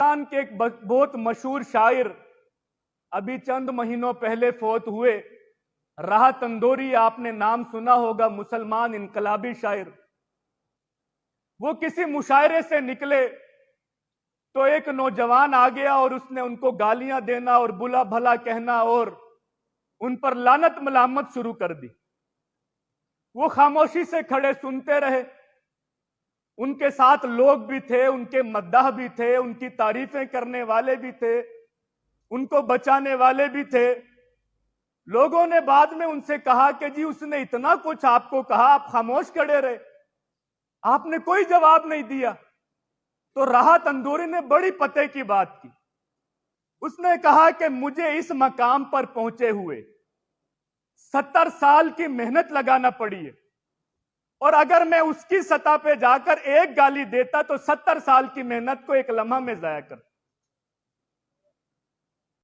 हिंदुस्तान के एक बहुत मशहूर शायर अभी चंद महीनों पहले फौत हुए, राहत इंदौरी, आपने नाम सुना होगा, मुसलमान इनकलाबी शायर। वो किसी मुशायरे से निकले तो एक नौजवान आ गया और उसने उनको गालियां देना और बुला भला कहना और उन पर लानत मलामत शुरू कर दी। वो खामोशी से खड़े सुनते रहे। उनके साथ लोग भी थे, उनके मद्दाह भी थे, उनकी तारीफें करने वाले भी थे, उनको बचाने वाले भी थे। लोगों ने बाद में उनसे कहा कि जी उसने इतना कुछ आपको कहा, आप खामोश खड़े रहे, आपने कोई जवाब नहीं दिया। तो राहत इंदौरी ने बड़ी पते की बात की। उसने कहा कि मुझे इस मकाम पर पहुंचे हुए 70 साल की मेहनत लगाना पड़ी है, और अगर मैं उसकी सतह पे जाकर एक गाली देता तो 70 साल की मेहनत को एक लम्हा में जाया कर।